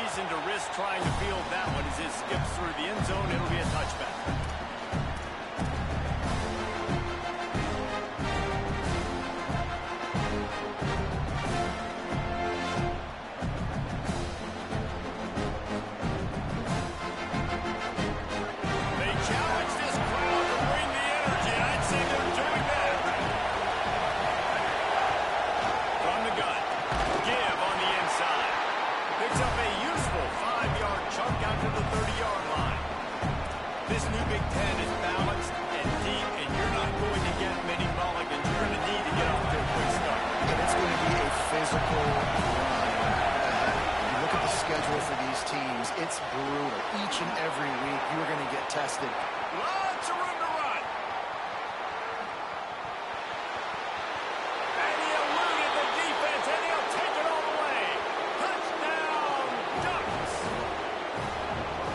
reason to risk trying to field that one as it skips through the end zone. It'll be a touchback. It's brutal. Each and every week, you're going to get tested. Lots of room to run. And he eluded the defense, and he'll take it all the way. Touchdown, Ducks.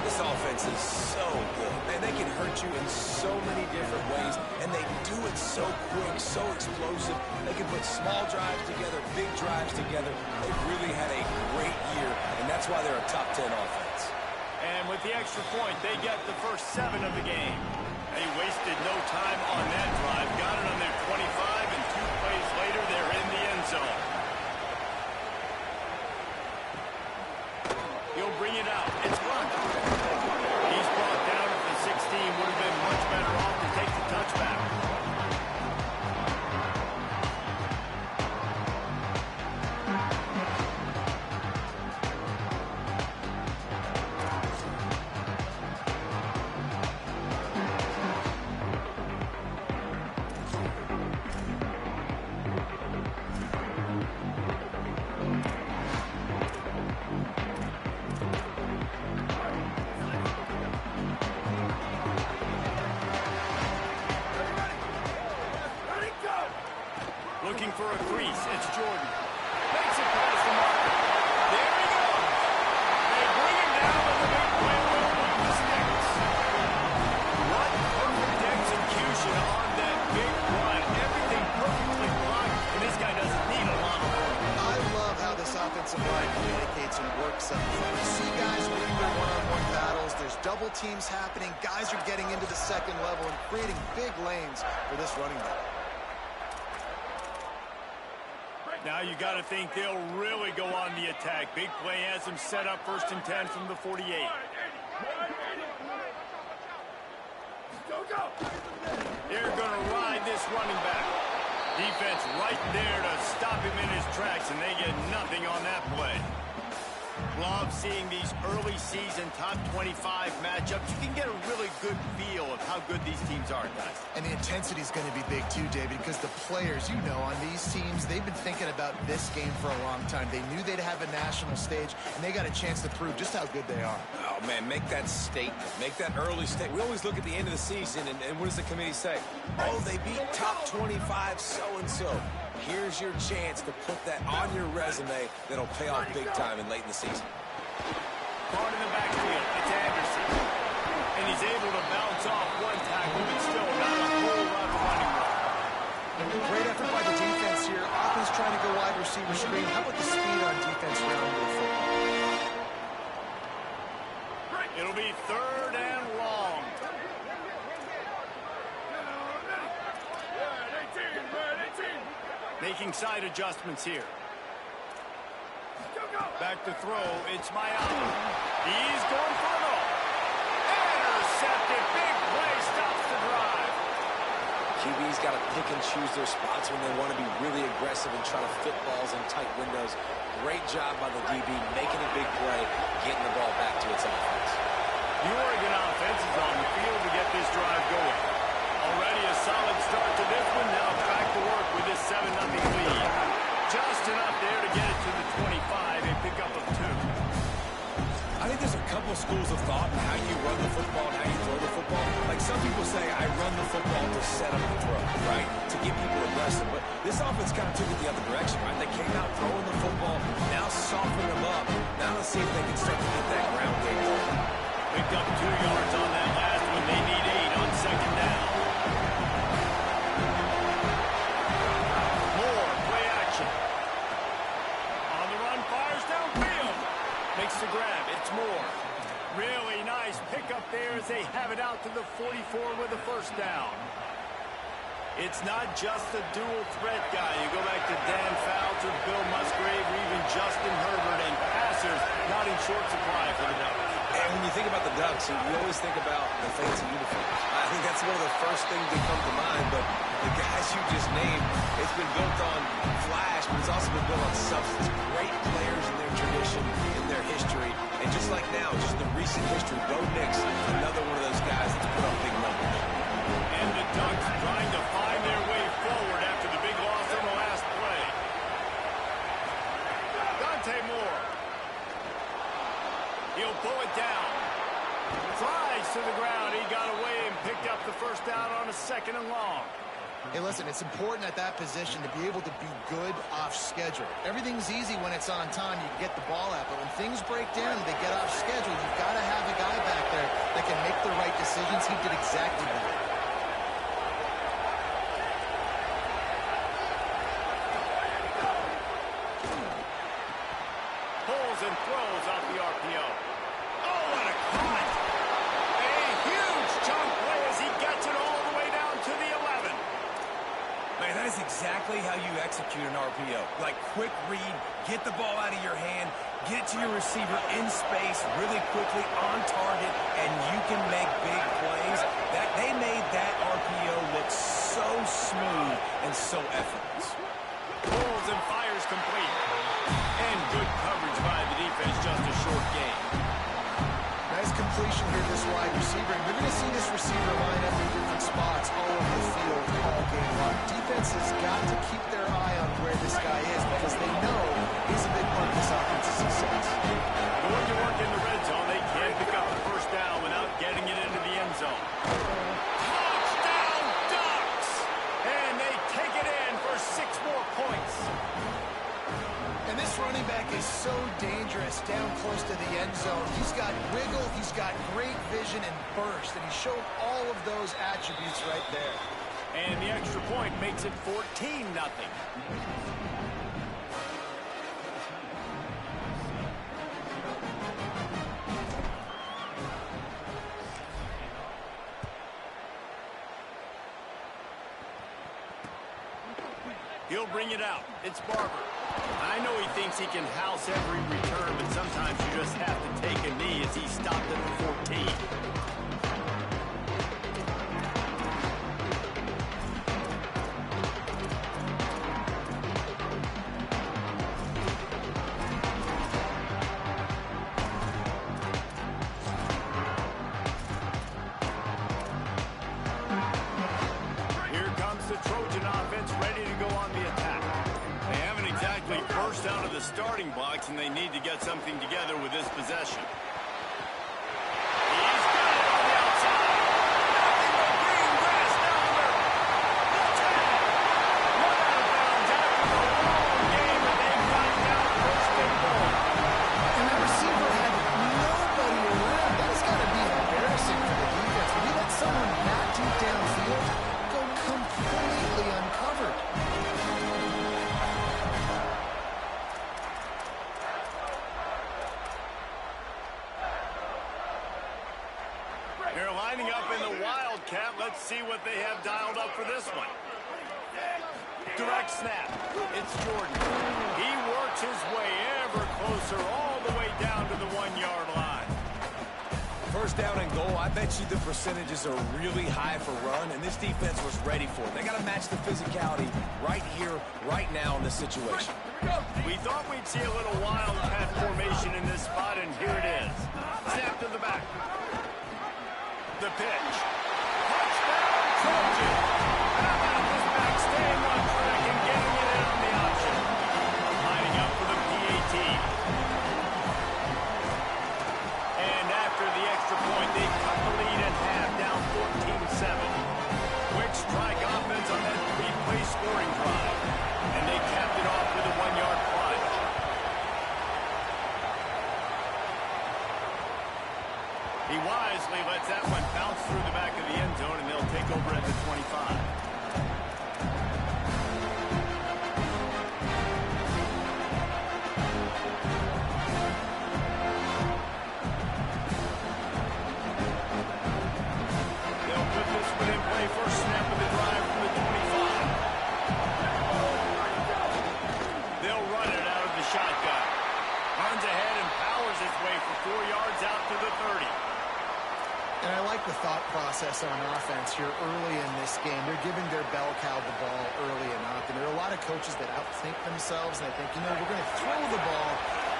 This offense is so good. Man, they can hurt you in so many different ways, and they do it so quick, so explosive. They can put small drives together, big drives together. They've really had a great year, and that's why they're a top 10 offense. And with the extra point, they get the first 7 of the game. They wasted no time on that drive. Got it on their 25, and 2 plays later, they're in the end zone. He'll bring it out. It's blocked. He's brought down at the 16. Would have been much better off to take the touchback. Looking for a crease. It's Jordan. Makes it past the mark. There he goes. They bring him down with the big play with the sticks. What perfect execution on that big run. Everything perfectly blocked, and this guy doesn't need a lot of work. I love how this offensive line communicates and works up front. You see guys winning their one-on-one battles. There's double teams happening. Guys are getting into the second level and creating big lanes for this running back. Now you got to think they'll really go on the attack. Big play has them set up 1st and 10 from the 48. They're going to ride this running back. Defense right there to stop him in his tracks, and they get nothing on that play. Love seeing these early season top 25 matchups. You can get a really good feel of how good these teams are, guys. And the intensity is going to be big too, David, because the players, you know, on these teams, they've been thinking about this game for a long time. They knew they'd have a national stage, and they got a chance to prove just how good they are. Oh, man, make that statement. Make that early statement. We always look at the end of the season, and what does the committee say? Oh, they beat top 25 so-and-so. Here's your chance to put that on your resume that'll pay off big time and late in the season. Caught in the backfield. It's Anderson. And he's able to bounce off one tackle, but still not a whole lot of running room. Great effort by the defense here. Offense trying to go wide receiver screen. How about the speed on defense around the football? It'll be 3rd and long. Making side adjustments here. Back to throw. It's Miami. He's going for it all. Intercepted. Big play stops the drive. QB's got to pick and choose their spots when they want to be really aggressive and try to fit balls in tight windows. Great job by the DB making a big play, getting the ball back to its offense. The Oregon offense is on the field to get this drive going. Already a solid start to this one. Now back to work with this 7-0 lead. Just enough there to get it to the 25 and pick up a 2. I think there's a couple schools of thought in how you run the football and how you throw the football. Like some people say, I run the football to set up the throw, right? To get people aggressive. But this offense kind of took it the other direction, right? They came out throwing the football, now soften them up. Now let's see if they can start to get that ground game going. Picked up 2 yards on that last one. They need 8 on 2nd down. More play action. On the run, fires downfield. Makes the grab. much more. Really nice pickup there as they have it out to the 44 with a first down. It's not just a dual threat guy. You go back to Dan Fouts or Bill Musgrave or even Justin Herbert, and passers not in short supply for the Ducks. And when you think about the Ducks, you always think about the fancy uniforms. I think that's one of the first things that come to mind, but the guys you just named, it's been built on flash, but it's also been built on substance. Great players in their tradition, in their history, and just like now, just the recent history, Bo Nix, another one of those guys that's put up big numbers. And the Ducks trying to find their way forward after the big loss on the last play. Dante Moore. He'll pull it down. Flies to the ground. He got away and picked up the first down on a 2nd and long. Hey, listen, it's important at that position to be able to be good off schedule. Everything's easy when it's on time. You can get the ball out, but when things break down and they get off schedule, you've got to have a guy back there that can make the right decisions. He did exactly that. Pulls and throws off the RPO. Oh, what a cut! A huge chunk play as he gets it all the way down to the 11. Man, that is exactly how you execute an RPO. Like, quick read, get the ball out of your hand, get it to your receiver in space really quickly on target, and you can make big plays. They made that RPO look so smooth and so effortless. Pulls and fires complete. And good coverage by the defense, just a short gain. Nice completion here, this wide receiver. And you're going to see this receiver line up in different spots all over the field all game long. Defense has got to keep their eye on where this guy is because they know he's a big part of this offense's success. Going to work in the red zone, they can't pick up the first down without getting it into the end zone. Touchdown, Ducks! And they take it in for 6 more points. And this running back is so dangerous down close to the end zone. He's got wiggle, he's got great vision and burst, and he showed all of those attributes right there. And the extra point makes it 14-0. He'll bring it out. It's Barber. I know he thinks he can house every return, but sometimes you just have to take a knee as he stopped at the 14. Here comes the Trojan offense ready to go on the attack. They haven't exactly burst out of the starting blocks, and they need to get something together with this possession. He's got it on the outside. Nothing but green grass down the middle. Watch out. Run out of bounds after the long game, and they've got it down first and goal. And the receiver had nobody around. That's got to be embarrassing for the defense. When you let someone that deep downfield go completely uncovered. They're lining up in the Wildcat. Let's see what they have dialed up for this one. Direct snap. It's Jordan. He works his way ever closer all the way down to the 1-yard line. First down and goal, I bet you the percentages are really high for run, and this defense was ready for it. They got to match the physicality right here, right now in this situation. We thought we'd see a little Wildcat formation in this spot, and here it is. Snap to the back. The pitch. Touchdown, Trojan. How about this back staying on track and getting it in on the option? Lining up for the PAT. And after the extra point, they cut the lead in half, down 14-7. Quick strike offense on that 3-play scoring drive. And they capped it off with a 1-yard plunge. He wisely lets that one bounce through the back of the end zone, and they'll take over at the 25. 4 yards out to the 30. And I like the thought process on offense here early in this game. They're giving their bell cow the ball early enough. And there are a lot of coaches that outthink themselves. And they think, you know, we're going to throw the ball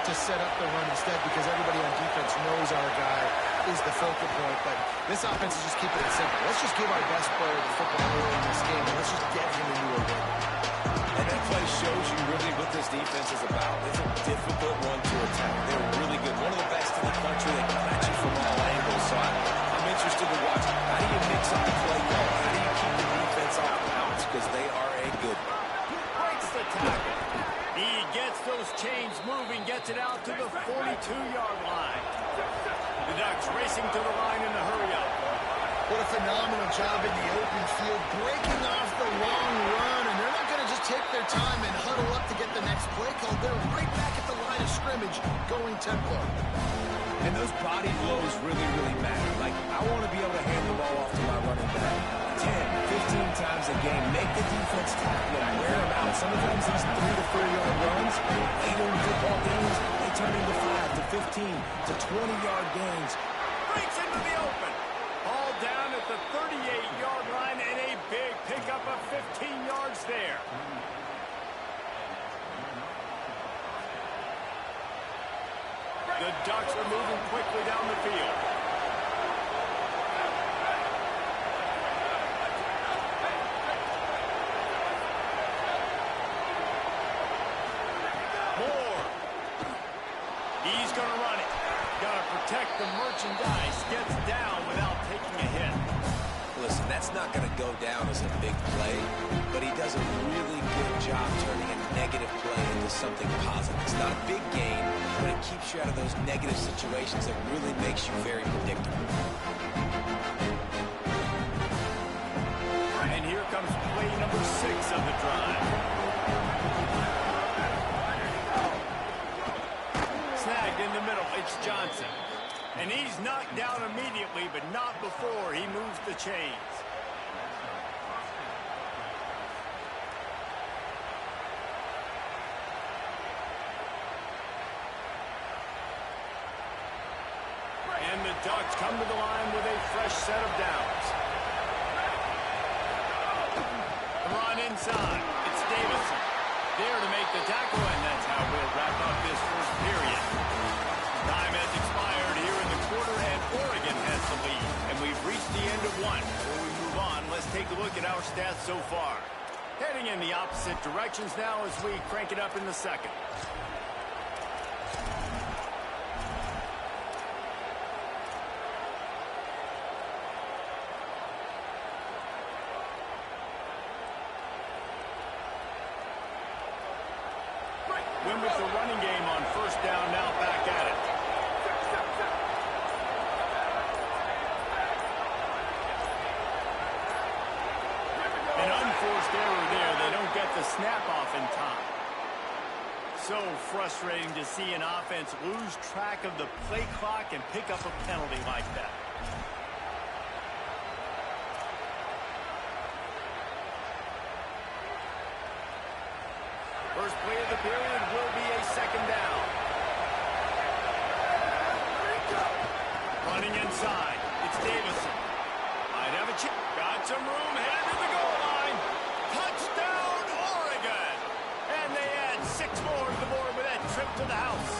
to set up the run instead because everybody on defense knows our guy is the focal point. But this offense is just keeping it simple. Let's just give our best player the football early in this game. And let's just get him into a rhythm. And that play shows you really what this defense is about. It's a difficult one to attack. They're really good. One of the best in the country. They come at you from all angles. So I'm interested to watch. How do you mix up the play call? How do you keep the defense off balance? Because they are a good one. Breaks the tackle. He gets those chains moving, gets it out to the 42-yard line. The Ducks racing to the line in the hurry-up. What a phenomenal job in the open field, breaking off the long run, and they're not going to just take their time and huddle up to get the next play call. They're right back at the line of scrimmage, going tempo. And those body blows really, really matter. Like, I want to be able to hand the ball off to my running back 10, 15 times a game. Make the defense tackle him, wear him out. Sometimes these 3 to 4-yard runs, later in football games, they turn into 5 to 15 to 20-yard gains. Breaks into the open. Ball down at the 38-yard line, and a big pickup of 15 yards there. The Ducks are moving quickly down the field. Moore. He's going to run it. Got to protect the merchandise. Gets down without taking a hit. Listen, that's not going to go down as a big play, but he does a really good job turning a negative play into something positive. It's not a big gain, but it keeps you out of those negative situations that really makes you very predictable. And here comes play number 6 of the drive. Snagged in the middle, it's Johnson. And he's knocked down immediately, but not before he moves the chains. And the Ducks come to the line with a fresh set of downs. The run inside. It's Davison. There to make the tackle, and that's how we'll wrap up this first period. Time has expired here in the quarter, and Oregon has the lead. And we've reached the end of one. Before we move on, let's take a look at our stats so far. Heading in the opposite directions now as we crank it up in the second. Win with the running game on first down, now back at it. An unforced error there. They don't get the snap off in time. So frustrating to see an offense lose track of the play clock and pick up a penalty like that. First play of the period will be a second down. Running inside. It's Davison. Might have a chip. Got some room. Headed to the goal line. Touchdown, Oregon. And they add 6 more to the board with that trip to the house.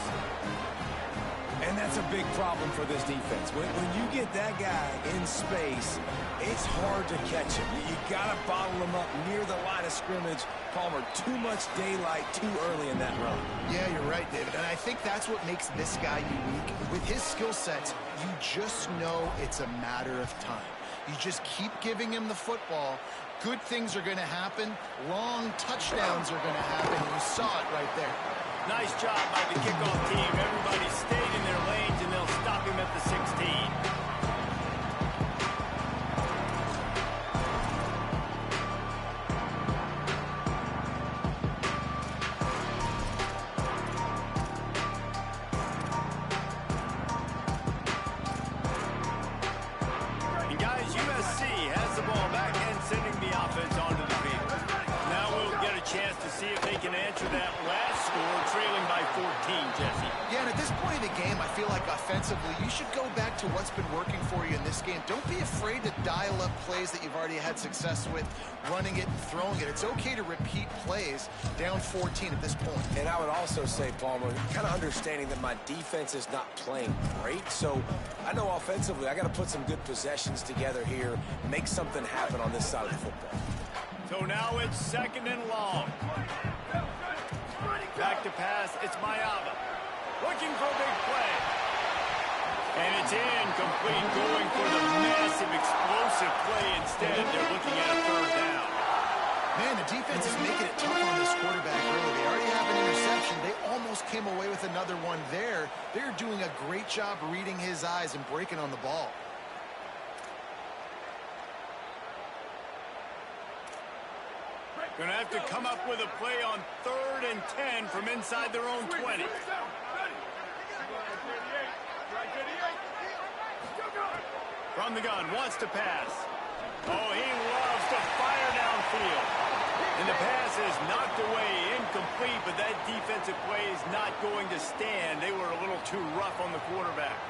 And that's a big problem for this defense. When you get that guy in space, it's hard to catch him. You got to bottle him up near the line of scrimmage. Palmer, too much daylight too early in that run. Yeah, you're right, David. And I think that's what makes this guy unique. With his skill sets, you just know it's a matter of time. You just keep giving him the football. Good things are going to happen. Long touchdowns are going to happen. You saw it right there. Nice job by the kickoff team. Everybody stayed in their lanes, and they'll stop him at the 16. this point of the game, I feel like offensively, you should go back to what's been working for you in this game. Don't be afraid to dial up plays that you've already had success with, running it and throwing it. It's okay to repeat plays down 14 at this point. And I would also say, Palmer, kind of understanding that my defense is not playing great. So I know offensively, I got to put some good possessions together here, make something happen on this side of the football. So now it's 2nd and long. Back to pass, it's Mayava. Looking for a big play. And it's incomplete, going for the massive, explosive play instead. They're looking at a 3rd down. Man, the defense is making it tough on this quarterback early. They already have an interception. They almost came away with another one there. They're doing a great job reading his eyes and breaking on the ball. Going to have to come up with a play on 3rd and 10 from inside their own 20. From the gun, wants to pass. Oh, he loves to fire downfield. And the pass is knocked away, incomplete, but that defensive play is not going to stand. They were a little too rough on the quarterback.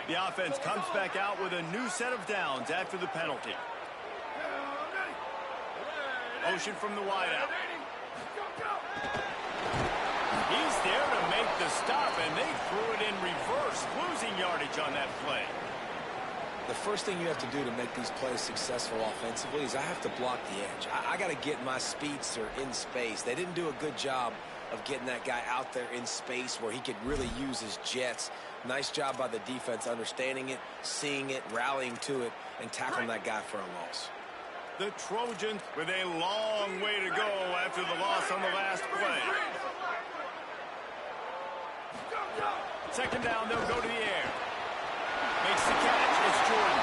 The offense comes back out with a new set of downs after the penalty. Motion from the wideout. He's there to make the stop, and they threw it in reverse, losing yardage on that play. The first thing you have to do to make these plays successful offensively is I have to block the edge. I got to get my speedster in space. They didn't do a good job of getting that guy out there in space where he could really use his jets. Nice job by the defense understanding it, seeing it, rallying to it, and tackling that guy for a loss. The Trojans with a long way to go after the loss on the last play. 2nd down, they'll go to the air. Makes the catch, it's Jordan.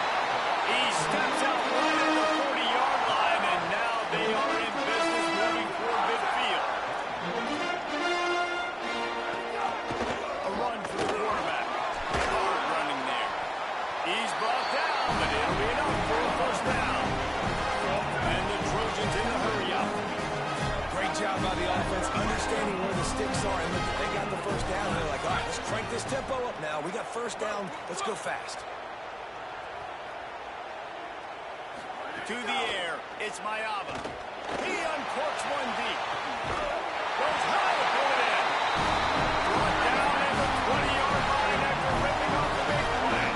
He steps out right at the 40-yard line, and now they are in business moving toward midfield. A run for the quarterback. Hard running there. He's brought down, but it'll be enough for a 1st down. And the Trojans in the hurry up. Great job by the offense, understanding where the sticks are, and look, they got the 1st down. They're like, all right, let's crank this tempo up now. We got 1st down. Let's go fast. To the air, it's Mayava. He uncorks one deep. Goes high to pull it in. Brought down at the 20-yard line after ripping off the big play.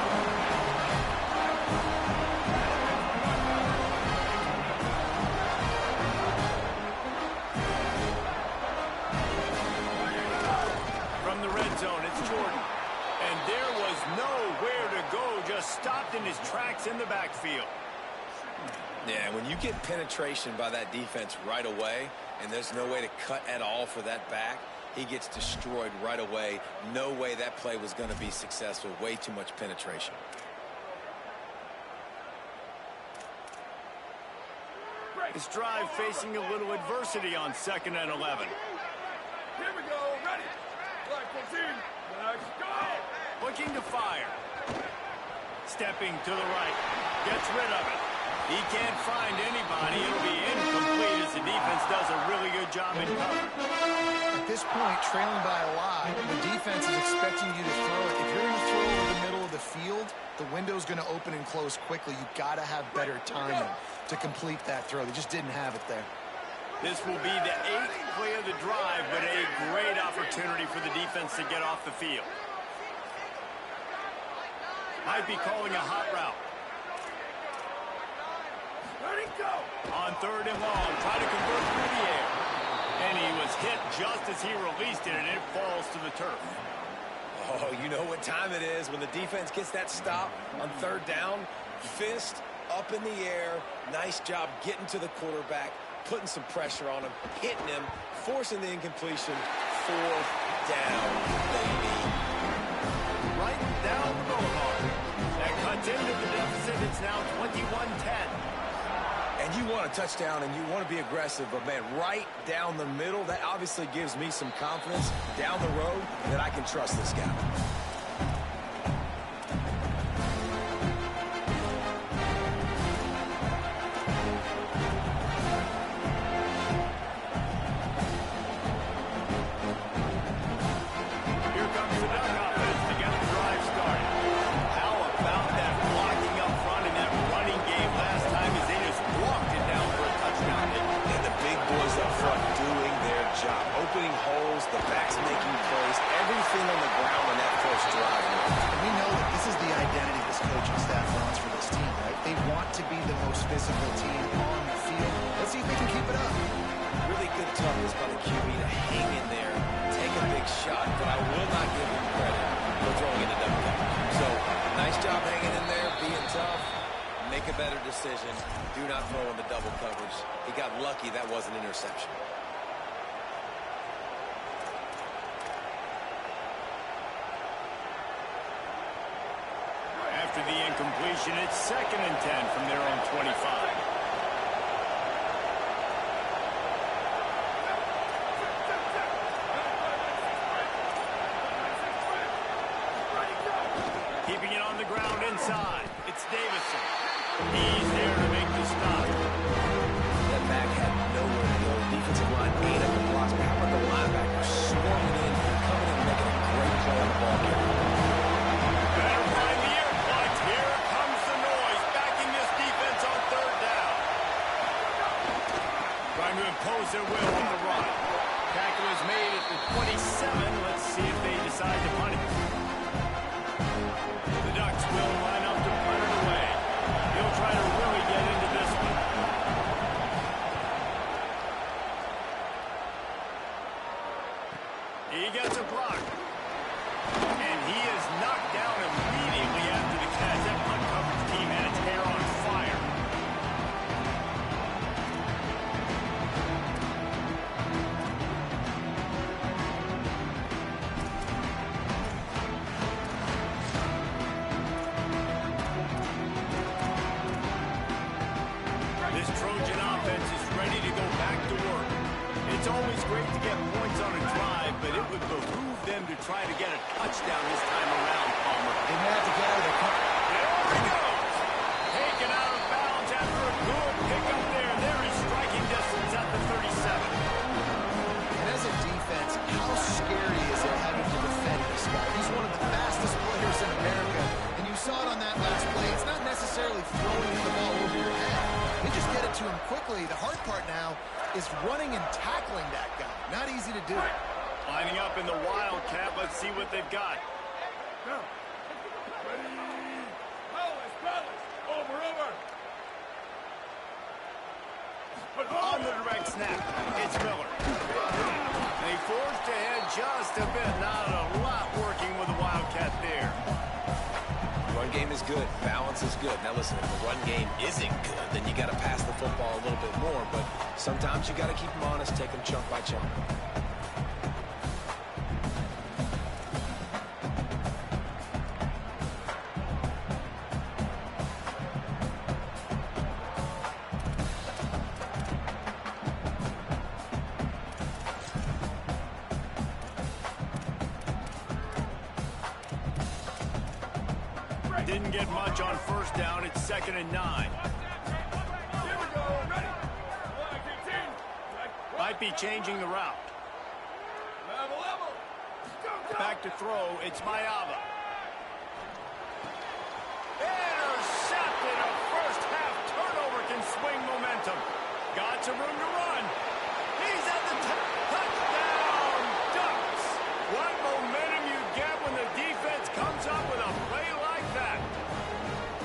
From the red zone, it's Jordan. And there was nowhere to go, just stopped in his tracks in the backfield. Yeah, when you get penetration by that defense right away, and there's no way to cut at all for that back, he gets destroyed right away. No way that play was going to be successful. Way too much penetration. This drive facing a little adversity on 2nd and 11. Here we go, ready. Flag 14, let's go. Looking to fire. Stepping to the right. Gets rid of it. He can't find anybody. It'll be incomplete as the defense does a really good job in cover. At this point, trailing by a lot, the defense is expecting you to throw it. If you're going to throw over the middle of the field, the window's going to open and close quickly. You've got to have better timing to complete that throw. They just didn't have it there. This will be the 8th play of the drive, but a great opportunity for the defense to get off the field. Might be calling a hot route. Ready, go. On 3rd and long, try to convert through the air. And he was hit just as he released it, and it falls to the turf. Oh, you know what time it is when the defense gets that stop on 3rd down. Fist up in the air. Nice job getting to the quarterback, putting some pressure on him, hitting him, forcing the incompletion. 4th down, baby. Right down the boulevard. That cuts into the deficit. It's now 21-10. And you want a touchdown and you want to be aggressive, but man, right down the middle, that obviously gives me some confidence down the road that I can trust this guy. into double coverage. So, nice job hanging in there, being tough. Make a better decision. Do not throw into double coverage. He got lucky that was an interception. After the incompletion, it's 2nd and 10 from their own 25. Keeping it on the ground inside. It's Davison. He's there to make the stop. That back had nowhere to go. Defensive line ate up the blocks. But how about the linebacker swarming in, coming in and making a great play on the ball carrier? Better find the air punch. Here comes the noise, backing this defense on 3rd down. Trying to impose their will on the run. Tackle is made at the 27. Let's see if they decide to punt it. The Ducks will line up to punt it away. He'll try to really get into this one. He gets a block. And he is knocked down immediately after the catch. That punt coverage team had its hair on fire. This Trojan offense is ready to go back to work. It's always great to get points on a drive, but it would behoove them to try to get a touchdown this time around, Palmer. Didn't have to get out of the car. There he goes! Taken out of bounds after a good pickup there. There is striking distance at the 37. And as a defense, how scary is it having to defend this guy? He's one of the fastest players in America, and you saw it on that last play. It's not necessarily throwing the ball over your head. You just get it to him quickly. The hard part now is running and tackling that guy. Not easy to do. Lining up in the Wildcat. Let's see what they've got. Now. Ready. Palace. Over. On the direct snap, it's Miller. They forced ahead just a bit. Not a lot working with the Wildcat there. Run game is good. Balance is good. Now listen, if the run game isn't good, then you got to pass the football a little bit more. But sometimes you got to keep them honest, take them chunk by chunk. Didn't get much on 1st down. It's 2nd and 9. Here we go. Ready. Might be changing the route. Level. Go. Back to throw. It's Mayava. Intercepted. A first half turnover can swing momentum. Got some room to run. He's at the touchdown. Ducks. What momentum you get when the defense comes up with a play like that.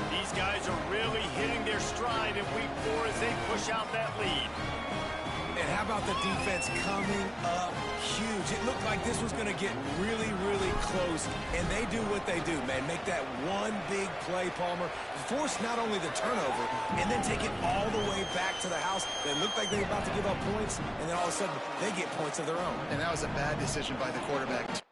These guys are really hitting their stride in week 4 as they push out that lead. And how about the defense coming up huge? It looked like this was going to get really, really close, and they do what they do, man. Make that one big play, Palmer. Force not only the turnover, and then take it all the way back to the house. They looked like they were about to give up points, and then all of a sudden, they get points of their own. And that was a bad decision by the quarterback.